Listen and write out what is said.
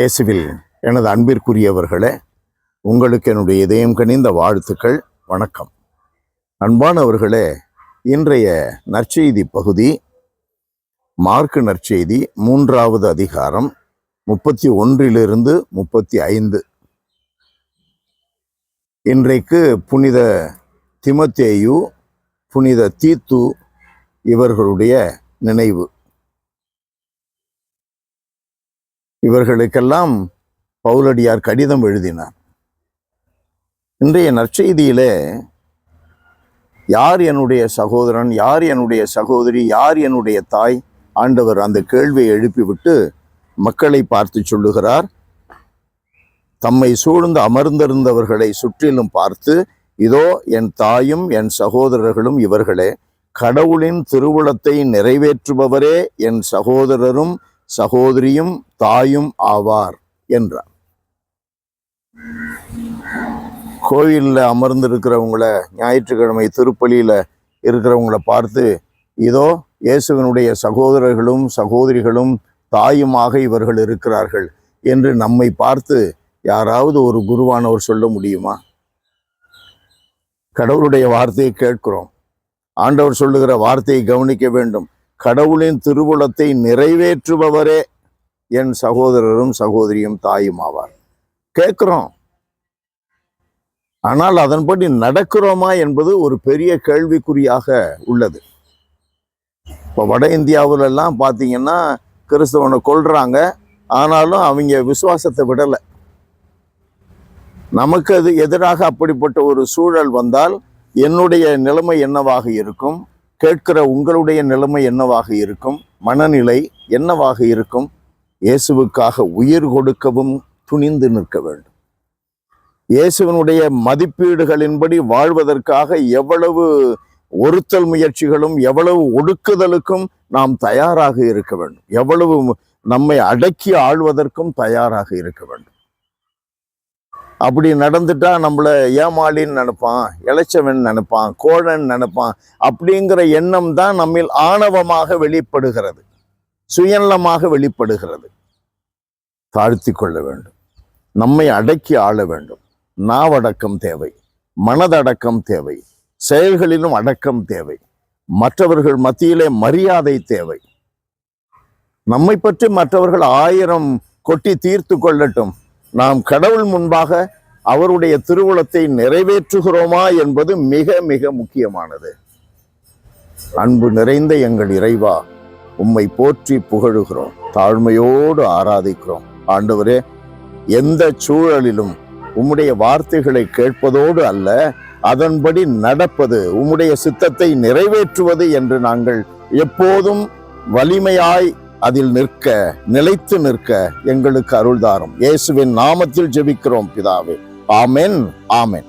இயேசுவில் எனது அன்பிற்குரியவர்களே, உங்களுக்கு என்னுடைய இதயம் கனிந்த வாழ்த்துக்கள். வணக்கம். அன்பானவர்களே, இன்றைய நற்செய்தி பகுதி மார்க்கு நற்செய்தி 3வது அதிகாரம் 31 to 35. இன்றைக்கு புனித திமோத்தேயு, புனித தீத்து இவர்களுடைய நினைவு. இவர்களுக்கெல்லாம் பவுலடியார் கடிதம் எழுதினார். இன்றைய நற்செய்தியிலே யார் என்னுடைய சகோதரன், யார் என்னுடைய சகோதரி, யார் என்னுடைய தாய்? ஆண்டவர் அந்த கேள்வியை எழுப்பிவிட்டு மக்களை பார்த்து சொல்லுகிறார். தம்மை சூழ்ந்து அமர்ந்திருந்தவர்களை சுற்றிலும் பார்த்து, இதோ என் தாயும் என் சகோதரர்களும் இவர்களே, கடவுளின் திருவுளத்தை நிறைவேற்றுபவரே என் சகோதரரும் சகோதரியும் தாயும் ஆவார் என்றார். கோயிலில் அமர்ந்திருக்கிறவங்கள, ஞாயிற்றுக்கிழமை திருப்பலியில் இருக்கிறவங்கள பார்த்து, இதோ இயேசுவினுடைய சகோதரர்களும் சகோதரிகளும் தாயுமாக இவர்கள் இருக்கிறார்கள் என்று நம்மை பார்த்து யாராவது ஒரு குருவானவர் சொல்ல முடியுமா? கடவுளுடைய வார்த்தையை கேட்கிறோம். ஆண்டவர் சொல்லுகிற வார்த்தையை கவனிக்க வேண்டும். கடவுளின் திருவுளத்தை நிறைவேற்றுபவரே என் சகோதரரும் சகோதரியும் தாயும் ஆவார். கேட்கிறோம், ஆனால் அதன்படி நடக்கிறோமா என்பது ஒரு பெரிய கேள்விக்குறியாக உள்ளது. இப்போ வட இந்தியாவிலெல்லாம் பார்த்தீங்கன்னா கிறிஸ்தவனை கொல்றாங்க, ஆனாலும் அவங்க விசுவாசத்தை விடலை. நமக்கு அது எதிராக அப்படிப்பட்ட ஒரு சூழல் வந்தால் என்னுடைய நிலைமை என்னவாக இருக்கும்? கேட்கிற உங்களுடைய நிலைமை என்னவாக இருக்கும்? மனநிலை என்னவாக இருக்கும்? இயேசுவுக்காக உயிர் கொடுக்கவும் துணிந்து நிற்க வேண்டும். இயேசுவினுடைய மதிப்பீடுகளின்படி வாழ்வதற்காக எவ்வளவு ஒருத்தல் முயற்சிகளும் எவ்வளவு ஒடுக்குதலுக்கும் நாம் தயாராக இருக்க வேண்டும். எவ்வளவு நம்மை அடக்கி ஆள்வதற்கும் தயாராக இருக்க வேண்டும். அப்படி நடந்துட்டா நம்மளை ஏமாளின்னு நினைப்பான், இளைச்சவன் நினைப்பான், கோழன் நினைப்பான். அப்படிங்கிற எண்ணம் தான் நம்மில் ஆணவமாக வெளிப்படுகிறது, சுயநலமாக வெளிப்படுகிறது. தாழ்த்தி கொள்ள வேண்டும், நம்மை அடக்கி ஆள வேண்டும். நாவடக்கம் தேவை, மனதடக்கம் தேவை, செயல்களிலும் அடக்கம் தேவை, மற்றவர்கள் மத்தியிலே மரியாதை தேவை. நம்மை பற்றி மற்றவர்கள் 1000 கொட்டி தீர்த்து கொள்ளட்டும், நாம் கடவுள் முன்பாக அவருடைய திருவுளத்தை நிறைவேற்றுகிறோமா என்பது மிக மிக முக்கியமானது. அன்பு நிறைந்த எங்கள் இறைவா, உம்மை போற்றி புகழுகிறோம், தாழ்மையோடு ஆராதிக்கிறோம். ஆண்டவரே, எந்த சூழலிலும் உம்முடைய வார்த்தைகளை கேட்பதோடு அல்ல, அதன்படி நடப்பது, உம்முடைய சித்தத்தை நிறைவேற்றுவது என்று நாங்கள் எப்போதும் வலிமையாய் அதில் நிற்க, நிலைத்து நிற்க எங்களுக்கு அருள்தாரும். இயேசுவின் நாமத்தில் ஜெபிக்கிறோம் பிதாவே. ஆமென், ஆமென்.